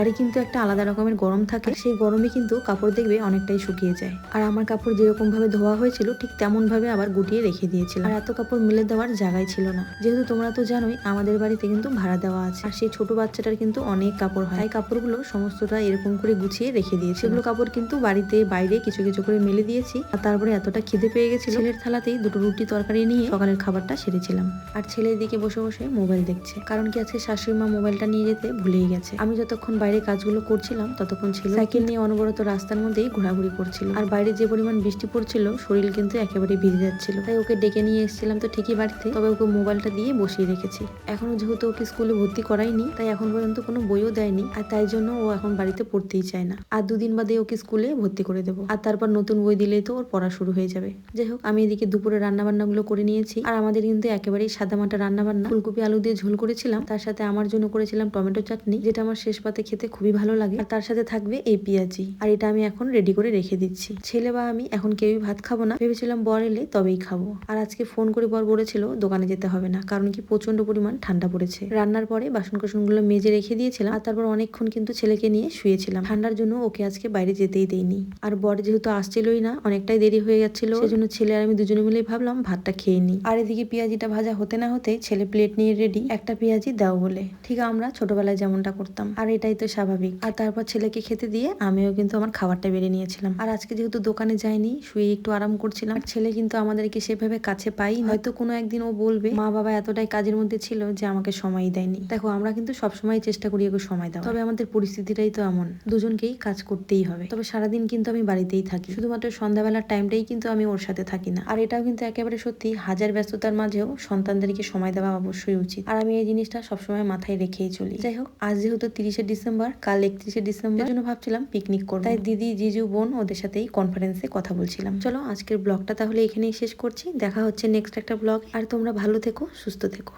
বাড়ি কিন্তু একটা আলাদা রকমের গরম থাকে, সেই গরমে কিন্তু কাপড় দেখবে অনেকটাই শুকিয়ে যায়। আর আমার কাপড় যেরকম ভাবে ধোয়া হয়েছিল ঠিক তেমন ভাবে আবার গুটিয়ে রেখে দিয়েছিল। আর এত কাপড় মিলে দেওয়ার জায়গায় ছিল না, যেহেতু তোমরা তো জানোই আমাদের বাড়িতে কিন্তু ভাড়া দেওয়া আছে, আর সেই ছোট বাচ্চাটার কিন্তু অনেক কাপড় হয়, তাই কাপড়গুলো সমস্তটা এরকম করে গুছিয়ে রেখে দিয়েছি। সেগুলো কাপড় কিন্তু বাড়িতে বাইরে কিছু কিছু করে মেলে দিয়েছি। আর তারপরে এতটা খিদে পেয়ে গেছিল, ছেলের থালাতেই দুটো রুটি তরকারি নিয়ে সকালের খাবারটা সেরেছিলাম। আর ছেলের দিকে বসে বসে মোবাইল দেখছে, কারণ কি আজকে শাশুড়ি মা মোবাইলটা নিয়ে যেতে ভুলেই গেছে। আমি যতক্ষণ বাইরে কাজগুলো করছিলাম ততক্ষণ ছিল সাইকেল নিয়ে অনবরত রাস্তার মধ্যেই ঘোরাঘুরি করছিল। আর বাইরে যে পরিমাণ বৃষ্টি পড়ছিল শরীর কিন্তু একেবারে ভিজে যাচ্ছিল, তাই ওকে ডেকে নিয়ে এসেছিলাম তো ঠিকই বাড়িতে, তবে ওকে মোবাইলটা দিয়ে বসিয়ে রেখেছি। এখনো যেহেতু ওকে স্কুলে ভর্তি করাইনি, তাই এখন পর্যন্ত কোনো বইও দেয়নি, আর তাই জন্য ও এখন বাড়িতে পড়তেই চায় না। আর দুদিন বাদে ওকে স্কুলে ভর্তি করে দেবো, আর তারপর নতুন বই দিলেই তো ওর পড়া শুরু হয়ে যাবে। যাই হোক, আমি এদিকে দুপুরে রান্না বান্না গুলো করে নিয়েছি। আর আমাদের কিন্তু একেবারেই সাদামাটা রান্না বান্না, ফুলকপি আলু দিয়ে ঝোল করেছিলাম, তার সাথে আমার জন্য করেছিলাম টমেটো চাটনি, যেটা আমার শেষ পাতে খেতে খুবই ভালো লাগে। আর তার সাথে থাকবে এই পেঁয়াজি, আর এটা আমি এখন রেডি করে রেখে দিচ্ছি। ছেলে বা আমি এখন কেউই ভাত খাবো না, ভেবেছিলাম বর এলে তবেই খাবো। আর আজকে ফোন করে বর বলেছিল দোকানে যেতে হবে না, কারণ কি প্রচন্ড পরিমাণ ঠান্ডা পড়েছে। রান্নার পরে বাসন কোসন গুলো মেজে রেখে দিয়েছিলাম, আর তারপর অনেকক্ষণ কিন্তু ছেলেকে নিয়ে শুয়েছিলাম। ঠান্ডার জন্য ওকে আজকে বাইরে যেতেই দেইনি। আর বর যেহেতু আসছিলই না, অনেকটাই দেরি হয়ে যাচ্ছিল, সেজন্য ছেলে আর আমি দুজনে মিলেই ভাবলাম ভাতটা খেয়ে নিই। আর এদিকে পেঁয়াজিটা ভাজা হতে না হতে ছেলে প্লেট নিয়ে রেডি, একটা পেঁয়াজি দাও বলে। ঠিক আমরা ছোটবেলায় যেমনটা করতাম, আর এটাই তো স্বাভাবিক। আর তারপর ছেলেকে খেতে দিয়ে আমিও কিন্তু আমার খাবারটা বেড়ে নিয়েছিলাম। আর আজকে যেহেতু দোকানে যাইনি, শুয়ে একটু আরাম করছিলাম। আর ছেলে কিন্তু আমাদেরকে সেভাবে কাছে পাই, হয়তো কোনো একদিন ও বলবে মা বাবা এতটাই কাজের মধ্যে ছিল যে আমাকে সময়ই দেয়নি। দেখো, আমরা কিন্তু সবসময় চেষ্টা করি ওকে সময় দাও, তবে আমাদের পরিস্থিতিটাই তো এমন, দুজনকেই কাজ করতেই হবে। তবে সারাদিন কিন্তু আমি বাড়িতেই থাকি, শুধুমাত্র সন্ধ্যাবেলার টাইমটাই কিন্তু আমি ওর সাথে থাকি না। আর এটাও কিন্তু একেবারে সত্যি, হাজার ব্যস্ততার মাঝেও সন্তানদেরকে সময় দেওয়া অবশ্যই উচিত। আর আমি এই জিনিসটা সবসময় মাথায় রেখেই চলি। যাই হোক, আজ যেহেতু 30শে ডিসেম্বর, কাল 31শে ডিসেম্বর, জন্য ভাবছিলাম পিকনিক করবো, তাই দিদি জিজু বোন ওদের সাথেই কনফারেন্সে কথা বলছিলাম। চলো আজকের ব্লগটা তাহলে এখানেই শেষ করছি, দেখা হচ্ছে নেক্সট একটা ব্লগ। আর তোমরা ভালো থেকো, সুস্থ থেকো।